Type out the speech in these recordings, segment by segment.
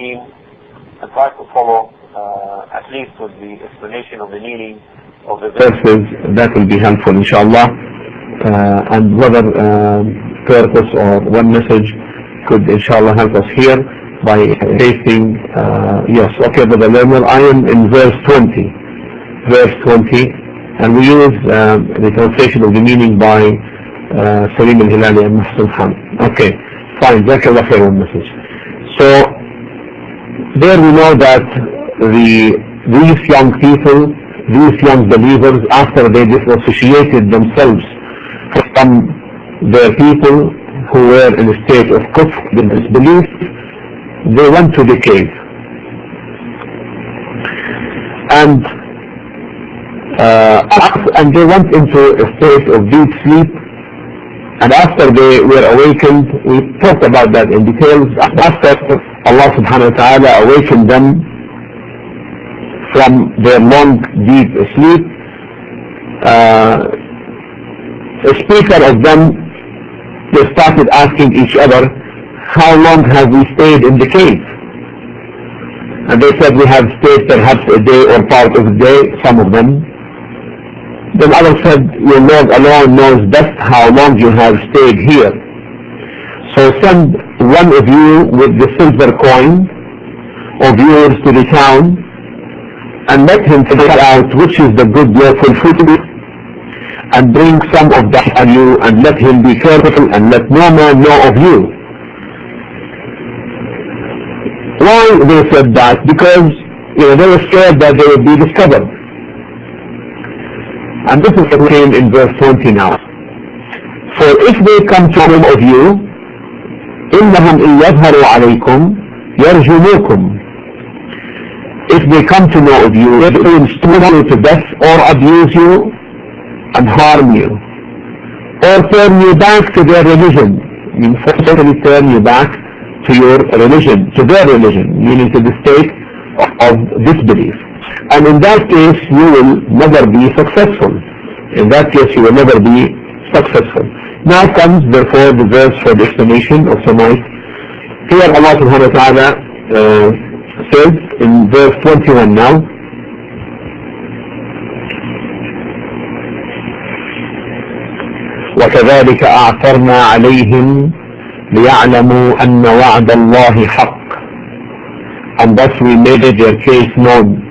team and try to follow at least with the explanation of the meaning of the verses. That will be helpful, inshallah. And whether purpose or one message could, inshallah, help us here by facing, yes, okay, Brother Leonard, I am in verse 20, and we use the translation of the meaning by Salim al-Hilali and Mahsan Khan. Okay, fine, Jazakallah khair one message. So, there we know that these young people, these young believers, after they disassociated themselves from their people who were in a state of kufr, in disbelief, they went to the cave. And they went into a state of deep sleep. And after they were awakened, we talked about that in details. After Allah subhanahu wa ta'ala awakened them from their long, deep sleep, a speaker of them, they started asking each other, how long have we stayed in the cave? And they said, we have stayed perhaps a day or part of the day, some of them. Then others said, your Lord alone knows best how long you have stayed here. So send one of you with the silver coin of yours to the town and let him figure out which is the good lawful food, and bring some of that on you, and let him be careful and let no man know of you. Why they said that? Because they were scared that they would be discovered. And this is what came in verse 20 now. For if they come to know of you, إِنَّهُمْ إِنْ يَظْهَرُوا عَلَيْكُمْ يَرْجُمُوكُمْ. If they come to know of you, they will stone you to death or abuse you and harm you, or turn you back to their religion. I mean, forcibly turn you back to your religion, to their religion, meaning to the state of disbelief. And in that case, you will never be successful. In that case, you will never be successful. Now comes, therefore, the verse for the explanation of tonight. Here Allah subhanahu wa ta'ala says in verse 21 now, وكذلك أعثرنا عليهم ليعلموا أن وعد الله حق. And thus we made their case known.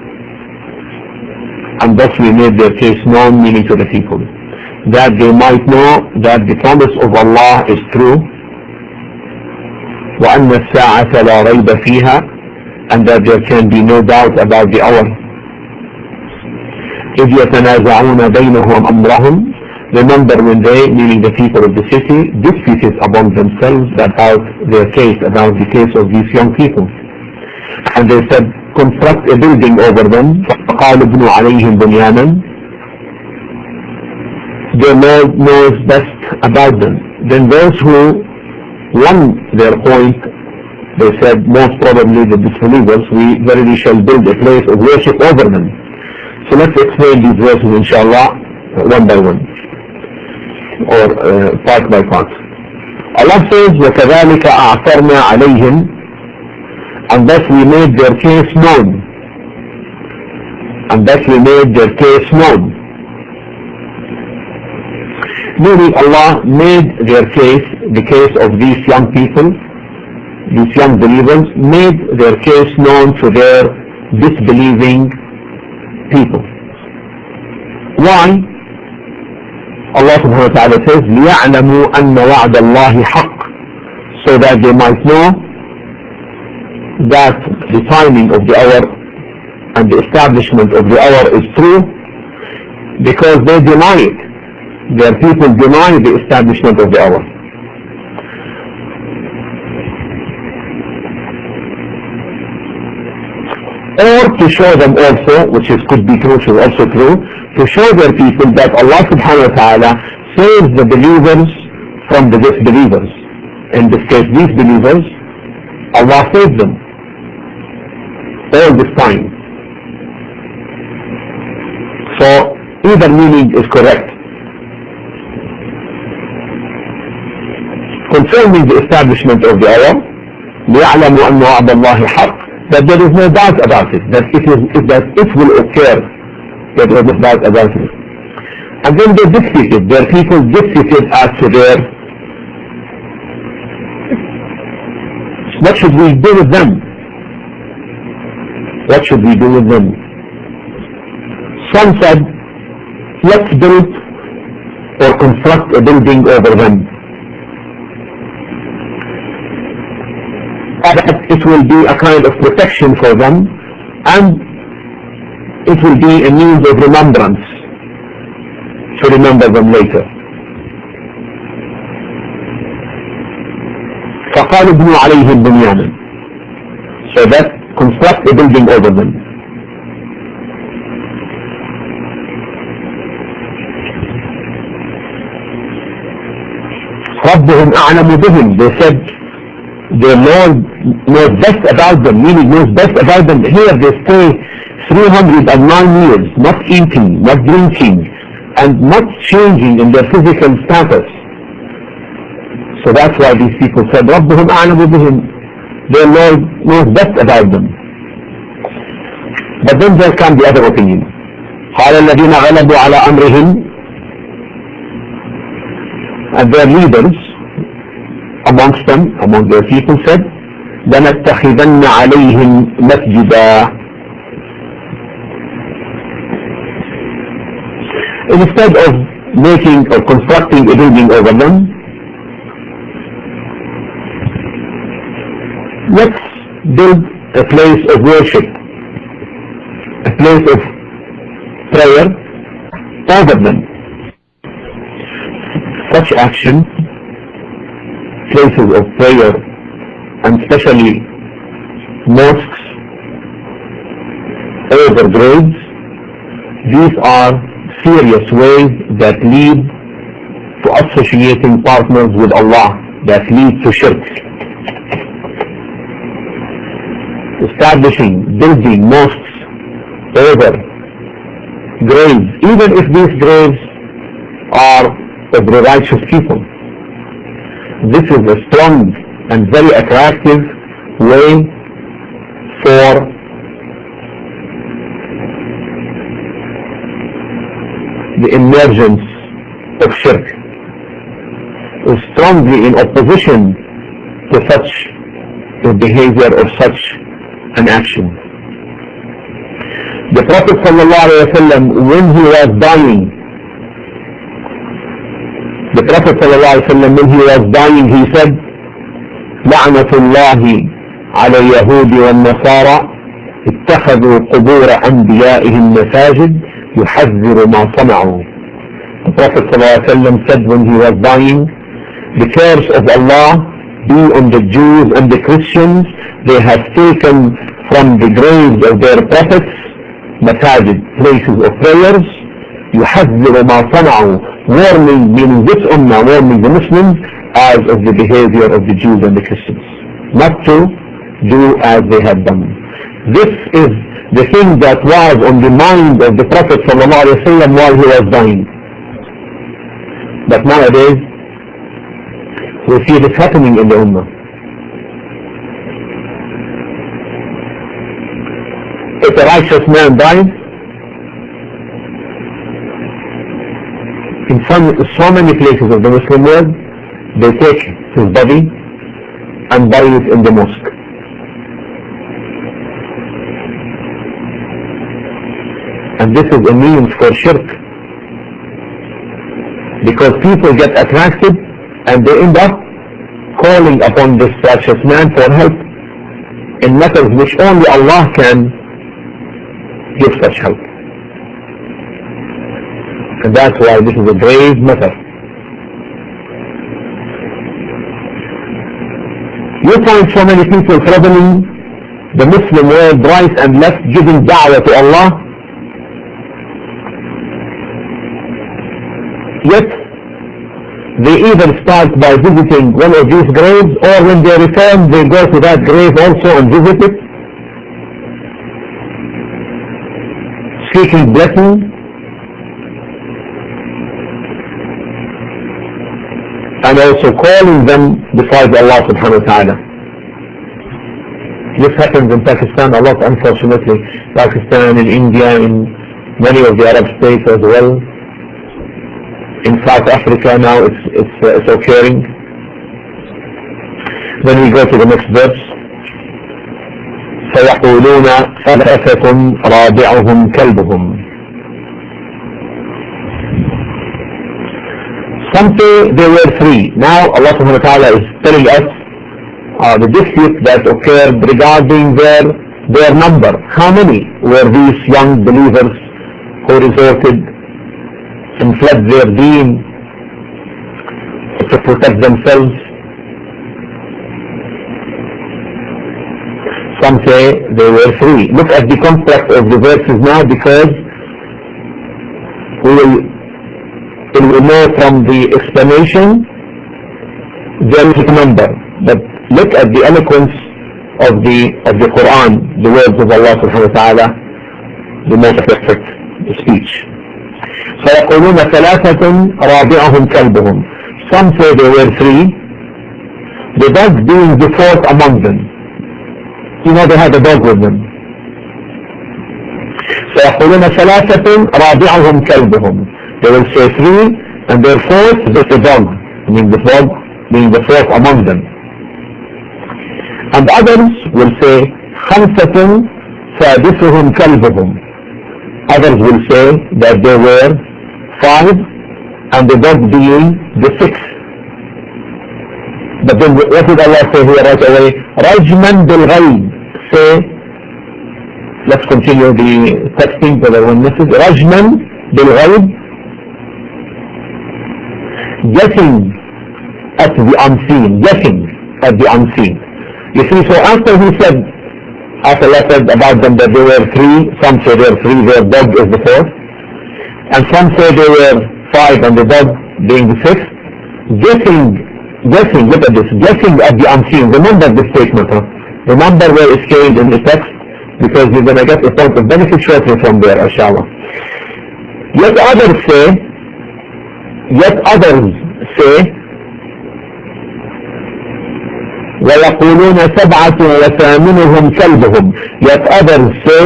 And thus we made their case known, meaning to the people, that they might know that the promise of Allah is true, وأن الساعة لا ريب فيها, and that there can be no doubt about the hour. إذ يتنازعون بينهم أمرهم. Remember when they, meaning the people of the city, disputed among themselves about their case, about the case of these young people. And they said, construct a building over them. فَقَالُوا ابْنُوا عَلَيْهِمْ بُنْيَانًا. Their Lord knows best about them. Then those who won their point, they said, most probably the disbelievers, we verily shall build a place of worship over them. So let's explain these verses, inshallah, one by one, or part by part. Allah says, وَكَذَلِكَ أَعْثَرْنَا عَلَيْهِمْ, and thus we made their case known. And thus we made their case known. Meaning Allah made their case, the case of these young people, these young believers, made their case known to their disbelieving people. Why? Allah subhanahu wa ta'ala says, لِيَعْلَمُوا أَنَّ وَعْدَ اللَّهِ حَقٌّ, so that they might know that the timing of the hour and the establishment of the hour is true, because they deny it. Their people deny the establishment of the hour. Or to show them also, which could be true, which is also true, to show their people that Allah subhanahu wa ta'ala saves the believers from the disbelievers. In this case, these believers, Allah saves them all this time. So either meaning is correct. Concerning the establishment of the hour, ليعلموا أن وعد الله حق, that there is no doubt about it, that it will occur, that there is no doubt about it. And then they dictated, their people dictated as to their, what should we do with them? What should we do with them? Some said, let's build or construct a building over them. That it will be a kind of protection for them, and it will be a means of remembrance to remember them later. فقالوا ابنوا عليهم بنيانا, so that construct a building over them. ربهم أعلم بهم, they said their Lord knows best about them, meaning knows best about them. Here they stay 309 years, not eating, not drinking, and not changing in their physical status. So that's why these people said, ربهم أعلم بهم, their Lord knows best about them. But then there can be other opinion. قال الذين غلبوا على أمرهم, and their leaders amongst them, among their people said, لنتخذن عليهم مسجدا. Instead of making or constructing a building over them, let's build a place of worship, a place of prayer over them. Such action, places of prayer, and especially mosques over graves, these are serious ways that lead to associating partners with Allah, that lead to shirk. Establishing, building mosques over graves, even if these graves are of the righteous people. This is a strong and very attractive way for the emergence of shirk, is strongly in opposition to such a behavior or such an action. The Prophet ﷺ, when he was dying, he said, لعنة الله على اليهود والنصارى اتخذوا قبور أنبيائهم مساجد يحذر ما صنعوا. The Prophet ﷺ said when he was dying, the curse of Allah be on the Jews and the Christians. They have taken from the graves of their prophets masajid, places of prayers, يحذر ما صنعوا, warning, meaning this ummah, warning the Muslims as of the behavior of the Jews and the Christians, not to do as they had done. This is the thing that was on the mind of the Prophet ﷺ while he was dying. But nowadays, we see this happening in the ummah. If a righteous man dies, in so many places of the Muslim world, they take his body and bury it in the mosque. And this is a means for shirk, because people get attracted and they end up calling upon this righteous man for help in matters which only Allah can give such help. And that's why this is a grave matter. You find so many people traveling the Muslim world right and left giving da'wah to Allah, yet they either start by visiting one of these graves, or when they return they go to that grave also and visit it, seeking blessing, and also calling them besides Allah subhanahu wa ta'ala. This happens in Pakistan a lot, unfortunately. Pakistan, in India, in many of the Arab states as well. In South Africa now it's occurring. Then we go to the next verse. سيقولون ثلاثة رابعهم كلبهم. Some say they were three. Now Allah subhanahu wa ta'ala is telling us the dispute that occurred regarding their number. How many were these young believers who resorted and fled their deen to protect themselves? Some say they were three. Look at the construct of the verses now, because we will know from the explanation there is a number. But look at the eloquence of the Quran, the words of Allah subhanahu wa ta'ala, the most perfect speech. سيقولون ثلاثة رابعهم كلبهم. Some say they were three, the dog being the fourth among them. You know, they had a dog with them. سيقولون ثلاثة رابعهم كلبهم. They will say three, and their fourth is the dog, meaning the dog being the fourth among them. And others will say خمسة سادسهم كلبهم. Others will say that they were five, and the dog being the sixth. But then what did Allah say here right away? رجما بالغيب. Say, let's continue the texting for the one message. رجما بالغيب, guessing at the unseen, guessing at the unseen. You see, so after Allah said about them that they were three, some say they were three, their dog is the fourth, and some say they were five and the dog being the sixth. Guessing, look at this, guessing at the unseen. Remember this statement, huh? Remember where it's changed in the text, because you're going to get a point of benefit shortly from there, inshallah. Yet others say ويقولون سبعة وثامنهم كلبهم. Yet others say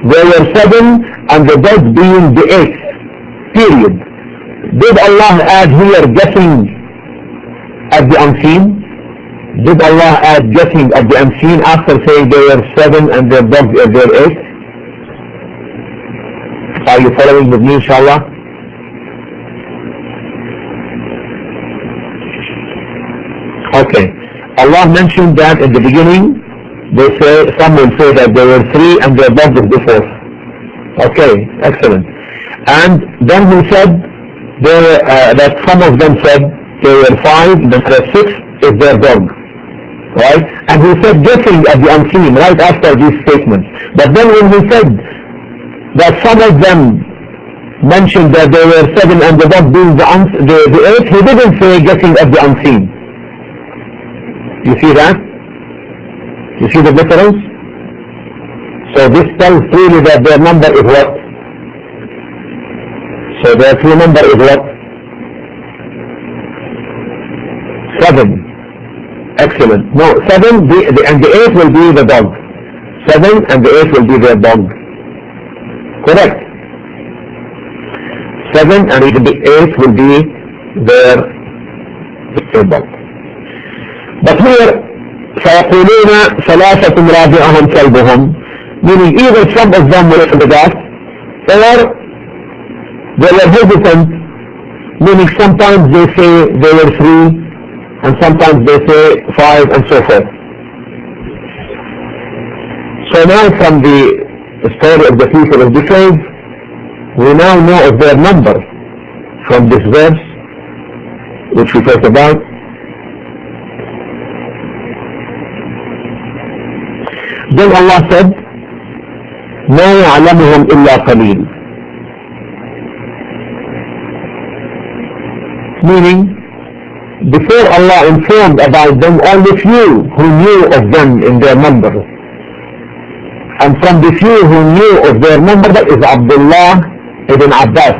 there were seven and the dog being the eighth. Period. Did Allah add here guessing at the unseen? Did Allah add guessing at the unseen after saying there were seven and their dog their eighth? Are you following with me, inshallah? Okay. Allah mentioned that in the beginning. Some will say that there were three and their dog is the fourth. Okay, excellent. And then he said that some of them said there were five, then the sixth is their dog. Right? And he said guessing at the unseen right after these statements. But then when he said that some of them mentioned that there were seven and the dog being the eighth, he didn't say guessing at the unseen. You see that? You see the difference? So this tells clearly that their number is what? So their true number is what? 7. Excellent. No, 7 and the 8 will be the dog. 7 and the 8 will be their dog. Correct. 7 and the 8 will be their dog. But here, سيقولون ثلاثة رابعهم كلبهم, meaning either some of them were in the dark, or they were hesitant, meaning sometimes they say they were 3, and sometimes they say 5, and so forth. So now from the story of the people of the cave, we now know of their number from this verse, which we talked about. Then Allah said, مَا يَعْلَمُهُمْ إِلَّا قَلِيلٌ. Meaning, before Allah informed about them, only few who knew of them in their number. And from the few who knew of their number, that is Abdullah ibn Abbas.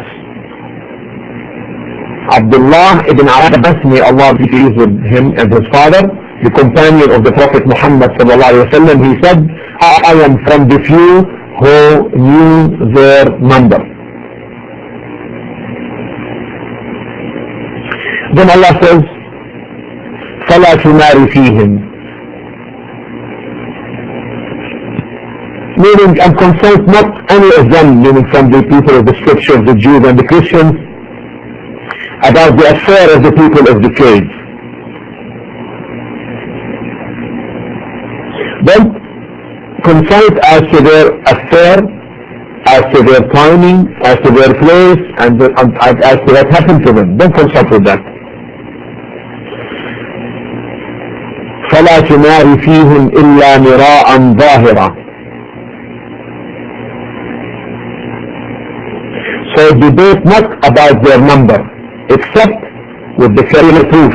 Abdullah ibn Abbas, may Allah be pleased with him and his father, the companion of the Prophet Muhammad sallallahu alaihi wasallam, he said, I am from the few who knew their number. Then Allah says, فَلَا تُمَارِ فِيهِمْ, meaning and consult not any of them, meaning from the people of the scriptures, the Jews and the Christians, about the affair of the people of the cave. Don't consult as to their affair, as to their timing, as to their place, and as to what happened to them. Don't consult with that. فَلَا تُمَارِ فِيهِمْ إِلَّا مِرَاءً ظَاهِرًا. So debate not about their number, except with the clear proof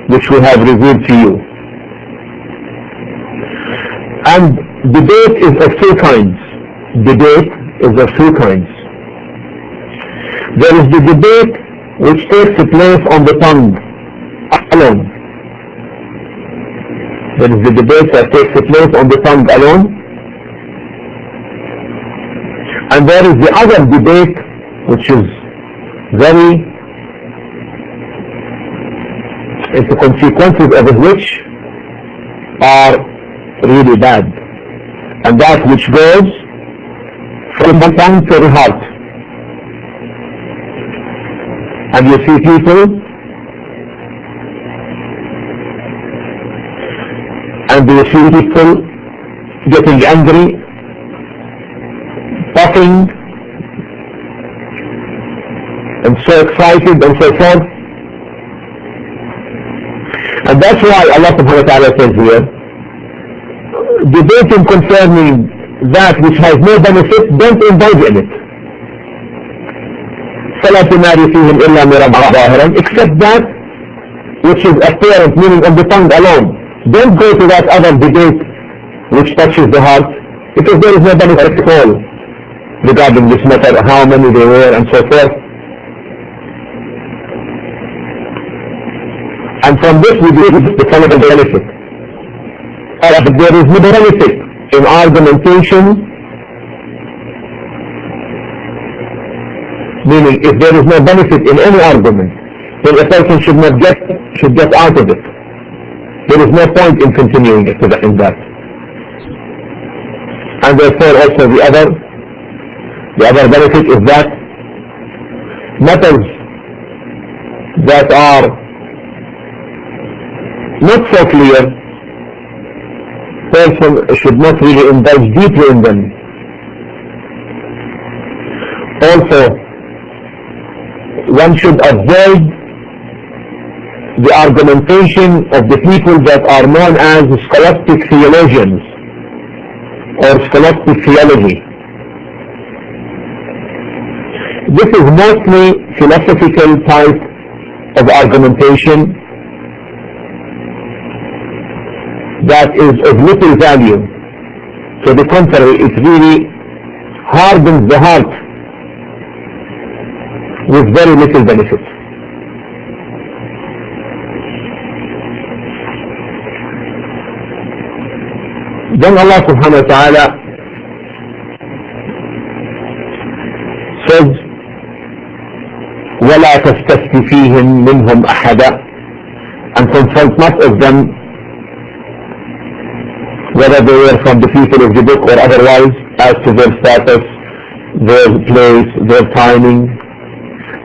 which we have revealed to you. And debate is of two kinds. Debate is of two kinds. There is the debate which takes place on the tongue alone. There is the debate that takes place on the tongue alone. And there is the other debate which is the consequences of which are really bad, and that which goes from the tongue to the heart. And you see people, getting angry, puffing, and so excited and so forth. And that's why Allah subhanahu wa ta'ala says here, debating concerning that which has no benefit, don't indulge in it. فَلَا تُمَارِ فِيهِمْ إِلَّا مِرَاءً ظَاهِرًا, except that which is apparent, meaning on the tongue alone. Don't go to that other debate which touches the heart, because there is no benefit at all regarding this matter, how many they were and so forth. And from this we get the following benefit. There is no benefit in argumentation, meaning if there is no benefit in any argument, then a person should get out of it. There is no point in continuing it in that. And therefore also the other benefit is that matters that are not so clear, person should not really indulge deeply in them. Also, one should avoid the argumentation of the people that are known as scholastic theologians or scholastic theology. This is mostly philosophical type of argumentation that is of little value. To the contrary, it really hardens the heart with very little benefit. Then Allah subhanahu wa ta'ala says, وَلَا تَسْتَفْتِ فِيهِمْ مِنْهُمْ أَحَدًا, and consult not of them, whether they were from the people of the book or otherwise, as to their status, their place, their timing.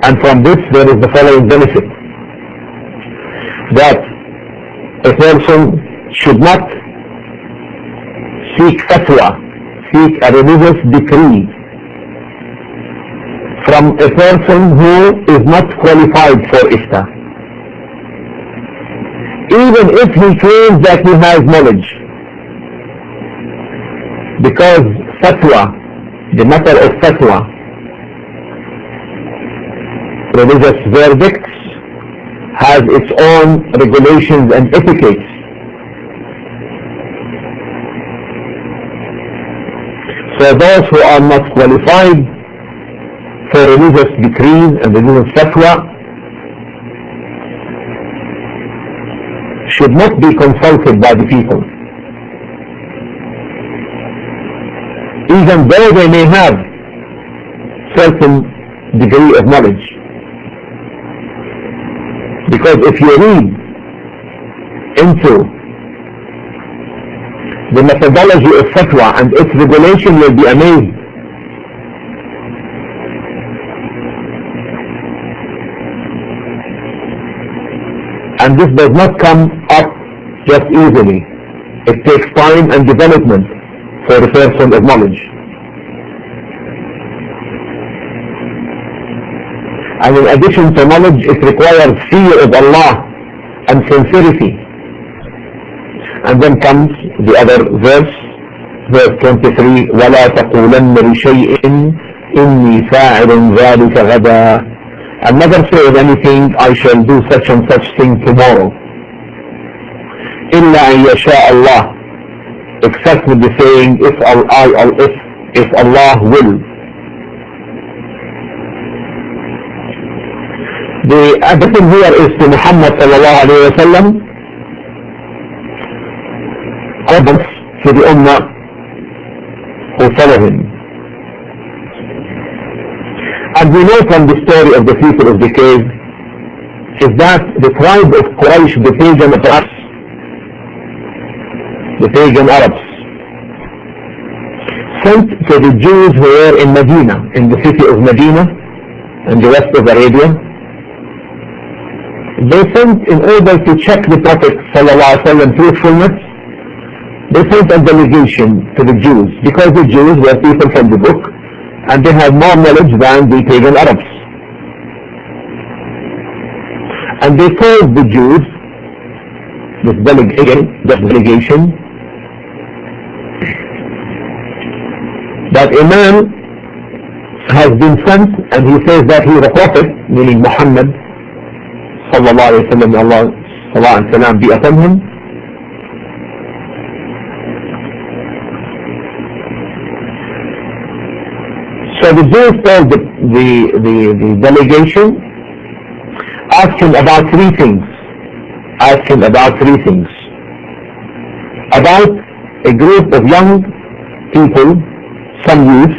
And from this there is the following benefit, that a person should not seek fatwa, seek a religious decree from a person who is not qualified for ifta, even if he claims that he has knowledge. Because fatwa, the matter of fatwa, religious verdicts, has its own regulations and etiquettes. So those who are not qualified for religious decrees and religious fatwa should not be consulted by the people, even though they may have certain degree of knowledge. Because if you read into the methodology of fatwa and its regulation, you'll be amazed. And this does not come up just easily. It takes time and development for the person of knowledge. And in addition to knowledge, it requires fear of Allah and sincerity. And then comes the other verse, verse 23, وَلَا تَقُولَنَّ لِشَيْءٍ إِنِّي فَاعِلٌ ذَلِكَ غَدًا. And never say of anything, I shall do such and such thing tomorrow. إِلَّا أَن يَشَاءَ اللَّهُ, except with the saying, if Allah will. The addition here is to Muhammad sallallahu alayhi wa sallam, others to the ummah who follow him. And we know from the story of the people of the cave is that the tribe of Quraysh, the pagan Arabs, sent to the Jews who were in Medina, in the city of Medina, in the west of Arabia. They sent, in order to check the Prophet ﷺ truthfulness, they sent a delegation to the Jews, because the Jews were people from the book and they had more knowledge than the pagan Arabs. And they told the Jews, this delegation, that a man has been sent, and he says that he is a prophet, meaning Muhammad sallallahu alayhi wa sallam, Allah sallallahu alayhi wa sallam be upon him. So the Jews told the delegation, ask him about three things. About a group of young people, some youth,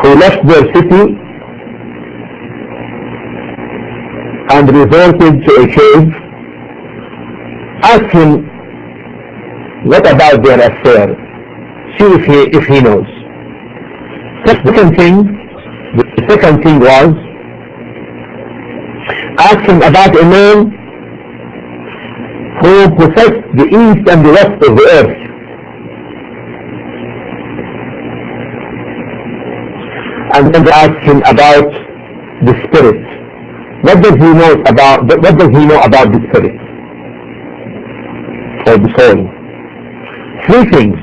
who left their city and resorted to a cave. Ask him, what about their affair? See if he knows. The second thing was, ask him about a man who possessed the east and the west of the earth. And then ask him about the spirit. What does he know about the spirit or the soul? Three things.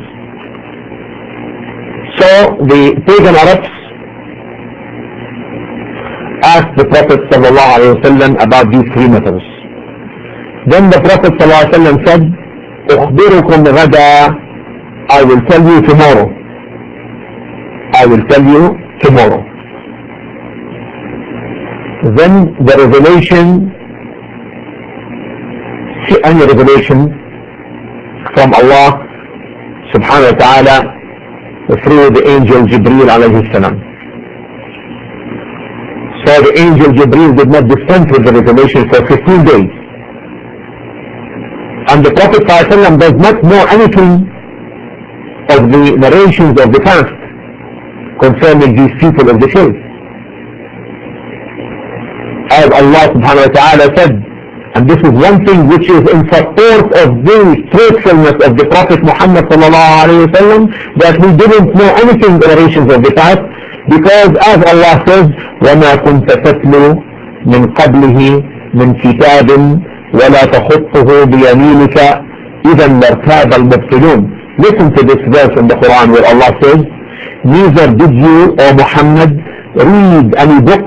So the pagan Arabs asked the Prophet ﷺ about these three matters. Then the Prophet ﷺ said, أخبركم غدا, I will tell you tomorrow. Then the revelation, any revelation from Allah subhanahu wa ta'ala through the angel Jibreel alayhi salam. So the angel Jibreel did not dispense with the revelation for 15 days. And the Prophet ﷺ does not know anything of the narrations of the past concerning these people of the faith. As Allah subhanahu wa ta'ala said, and this is one thing which is in support of the truthfulness of the Prophet Muhammad sallallahu alayhi wa sallam, that he didn't know anything in the narrations of the past, because as Allah says, وَمَا كُنْتَ تَتْلُو مِنْ قَبْلِهِ مِنْ كِتَابٍ وَلَا تَخُطُّهُ بِيَمِينِكَ إِذًا لَارْتَابَ الْمُبْطِلُونَ. Listen to this verse in the Quran where Allah says, neither did you, O Muhammad, read any book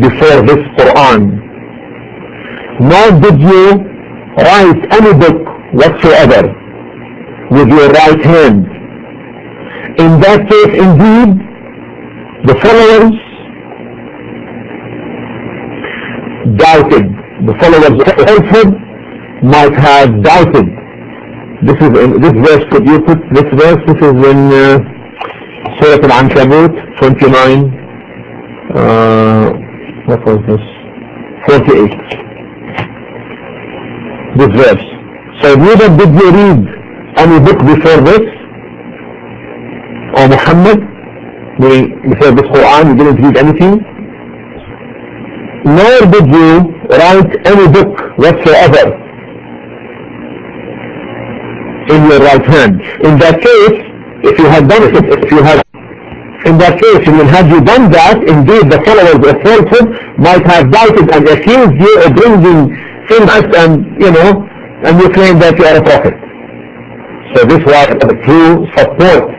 before this Quran, nor did you write any book whatsoever with your right hand. In that case, indeed, the followers doubted the followers of falsehood might have doubted. This verse, could you put this verse? This is in Surah Al-Ankabut 29, what was this? 48. This verse. So neither did you read any book before this, or Muhammad, before this Quran, you didn't read anything, nor did you write any book whatsoever in your right hand. In that case, if you had done it, in that case, had you done that, indeed the followers of falsehood might have doubted and accused you of bringing things and you claim that you are a prophet. So this was a true support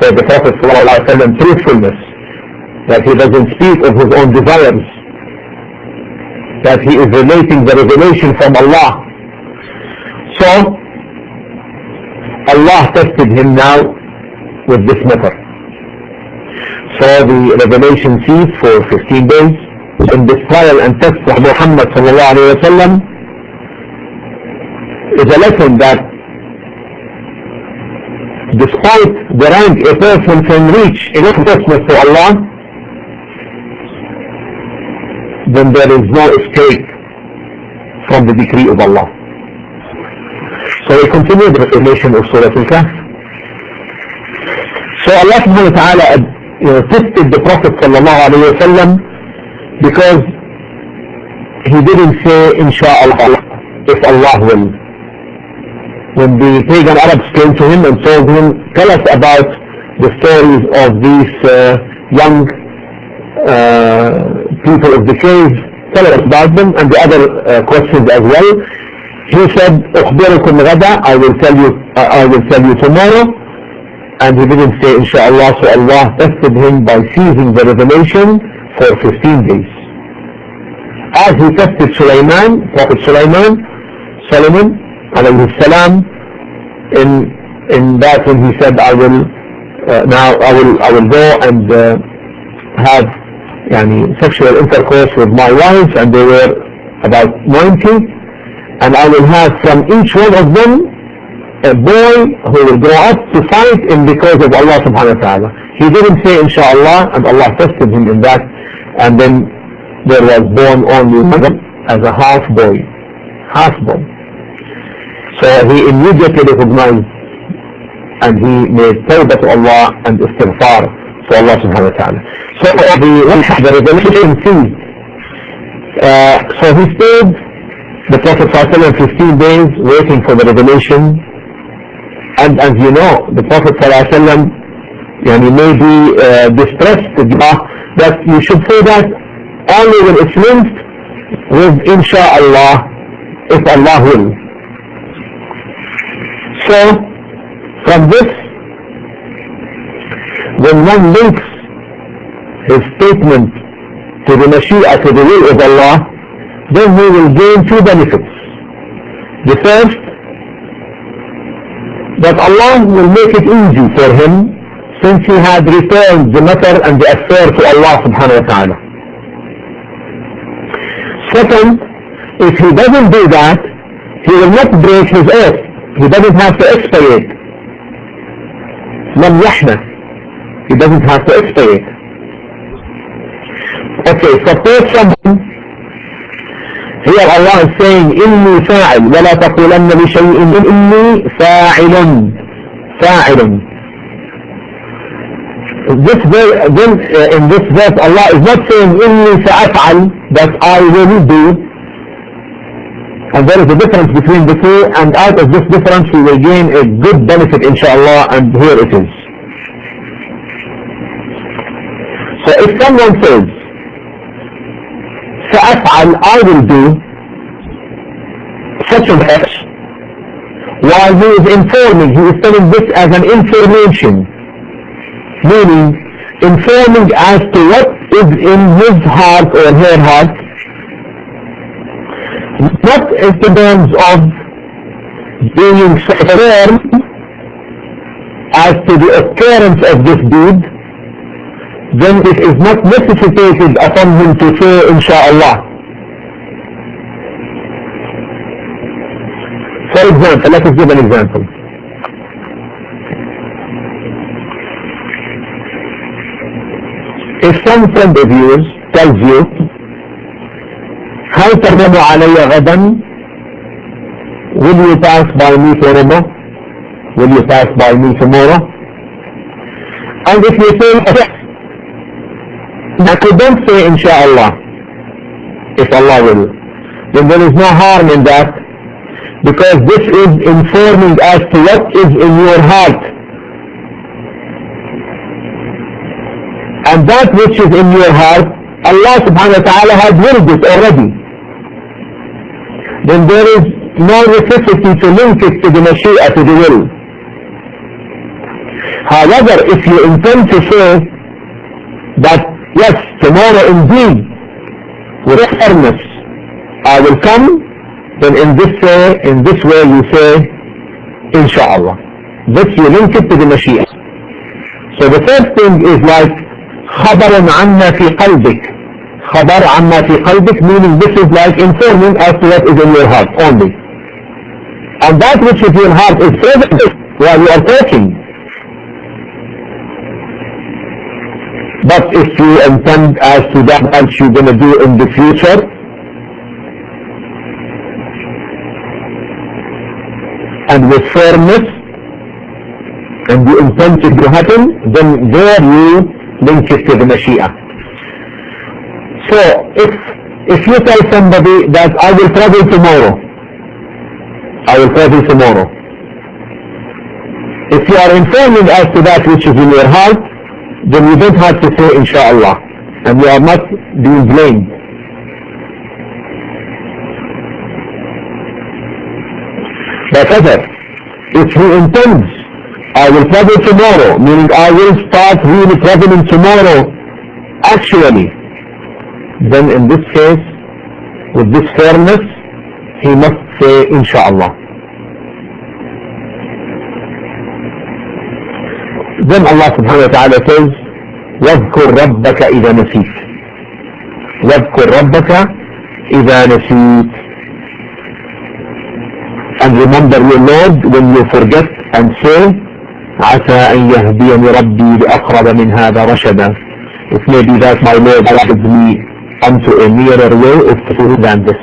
for the Prophet ﷺ truthfulness, that he doesn't speak of his own desires, that he is relating the revelation from Allah. So Allah tested him now with this matter. So the revelation ceased for 15 days. In this trial and test of Muhammad ﷺ is a lesson that despite the rank a person can reach in closeness to Allah, then there is no escape from the decree of Allah. So we continue the revelation of Surah Al-Kahf. So Allah subhanahu wa ta'ala tested the Prophet sallallahu alayhi wa sallam because he didn't say Insha'Allah, if Allah will. When the pagan Arabs came to him and told him, tell us about the stories of these young people of the cave, tell us about them, and the other questions as well. He said, أخبركم غدا, I will tell you tomorrow. And he didn't say Insha'Allah, so Allah tested him by seizing the revelation for 15 days. As he tested Prophet Solomon alayhi salam, in that when he said, I will go and have sexual intercourse with my wives, and they were about 90, and I will have from each one of them a boy who will grow up to fight in because of Allah subhanahu wa ta'ala. He didn't say Insha'Allah, and Allah tested him in that, and then there was born only one as a half boy. So he immediately recognized and he made tawbah to Allah and istighfar to Allah subhanahu wa ta'ala. So the revelation ceased. So he stayed, the Prophet ﷺ, 15 days waiting for the revelation. And as you know, the Prophet ﷺ may be distressed that you should say that only when it's linked with Insha'Allah, if Allah will. So from this, when one links his statement to the Mashiach, to the will of Allah, then he will gain two benefits. The first, that Allah will make it easy for him, since he had returned the matter and the affair to Allah subhanahu wa ta'ala. Second, if he doesn't do that, he will not break his oath. He doesn't have to expiate. Lam yahna. He doesn't have to expiate. Okay, suppose someone, here Allah is saying, إِنِّي فَاعِلٌ وَلَا تَقُولَنَّ لِشَيْءٍ إِنِّي فَاعِلٌ. In this verse, Allah is not saying إِنِّي سَأَفْعَلْ, that I will do. And there is a difference between the two, and out of this difference we will gain a good benefit, inshallah, and here it is. So if someone says, سأفعل, I will do such and such, while he is informing, he is telling this as an information, meaning informing as to what is in his heart or her heart, not in terms of being firm as to the occurrence of this deed, then it is not necessitated upon him to say Insha'Allah. For example, let us give an example. If some friend of yours tells you, هل ترغب علي غدا? Will you pass by me tomorrow? Will you pass by me tomorrow? And if you say yes, now don't say inshallah, if Allah will, then there is no harm in that, because this is informing as to what is in your heart. And that which is in your heart, Allah subhanahu wa ta'ala has willed it already. Then there is no necessity to link it to the mashia, to the will. However, if you intend to say that, yes, tomorrow indeed, with fairness, I will come, then in this way you say, inshallah. This you link it to the mashia. So the first thing is like, خبر عما في قلبك. خبر عما في قلبك, meaning this is like informing as to what is in your heart only. And that which is in your heart is present while you are talking. But if you intend as to that what you're going to do in the future, and with firmness, and you intend it to happen, then there you link it to the mashia. So if you tell somebody that I will travel tomorrow, I will travel tomorrow, if you are informing as to that which is in your heart, then you don't have to say inshallah, and you are not being blamed. However, if he intends, I will travel tomorrow, meaning I will start really traveling tomorrow, actually, then in this case, with this fairness, he must say inshallah. Then Allah subhanahu wa ta'ala says, وَاذْكُرْ رَبَّكَ إِذَا نَسِيتَ. وَاذْكُرْ رَبَّكَ إِذَا نَسِيتَ. And remember your Lord when you forget, and say, عَسَىٰ أَن يَهْدِيَنِ رَبِّي لِأَقْرَبَ مِنْ هَذَا رَشَدًا. It may be that my Lord guides me unto a nearer way of truth than this.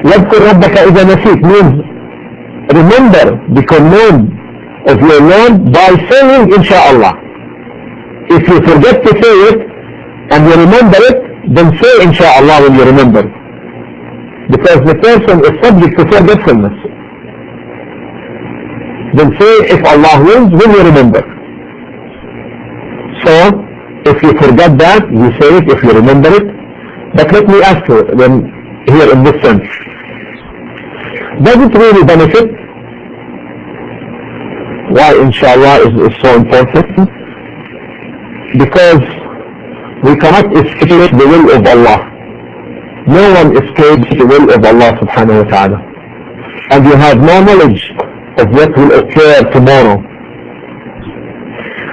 وَاذْكُرْ رَبَّكَ إِذَا نَسِيتَ means remember the command of your Lord by saying inshallah. If you forget to say it and you remember it, then say inshallah when you remember, because the person is subject to forgetfulness. Then say if Allah wills when you remember. So if you forget that, you say it if you remember it. But let me ask you then here in this sense, does it really benefit? Why inshallah is so important? Because we cannot escape the will of Allah. No one escapes the will of Allah subhanahu wa ta'ala. And you have no knowledge of what will occur tomorrow.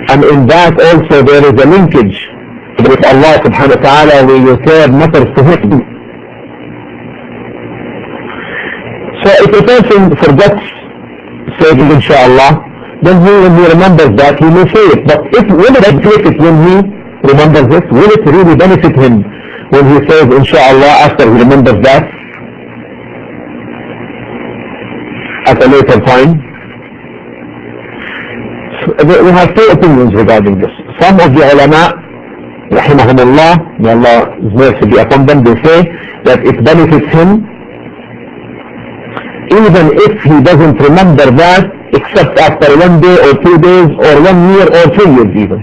And in that also there is a linkage with Allah subhanahu wa ta'ala where you care matters to Him. So if a person forgets saying inshallah, then when he remembers that, he may say it. But will it benefit when he remembers it? Will it really benefit him when he says inshallah after he remembers that at a later time? So we have two opinions regarding this. Some of the ulama, rahimahumullah, may Allah's mercy be upon them, they say that it benefits him even if he doesn't remember that except after 1 day or 2 days or 1 year or 2 years even.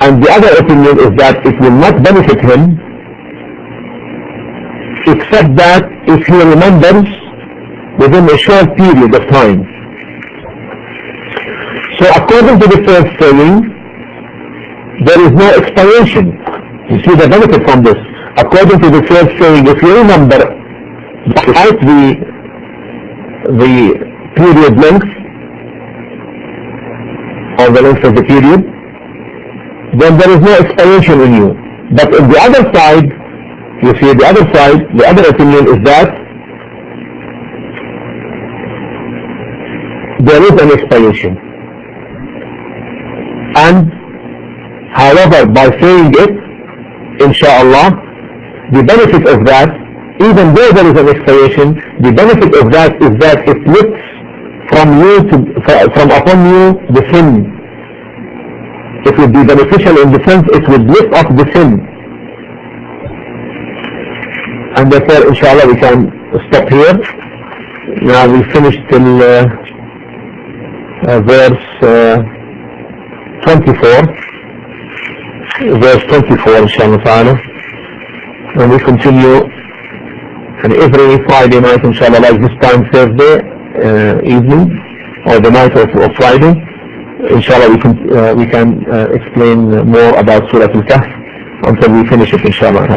And the other opinion is that it will not benefit him except that if he remembers within a short period of time. So according to the first saying, there is no explanation. You see the benefit from this. According to the first saying, if you remember despite the period length or the length of the period, then there is no expiation in you. But on the other side, you see the other side, the other opinion is that there is an expiration. And however, by saying it, inshallah, the benefit of that, even though there is an expiration, the benefit of that is that it lifts from upon you the sin. It would be beneficial in the sense it would lift up the sin. And therefore, inshallah, we can stop here. Now we finished till verse 24. Verse 24, inshallah ta'ala. And we continue and every Friday night, inshallah, like this time Thursday evening, or the night of Friday, inshallah, we can explain more about Surah Al-Kahf until we finish it, inshallah.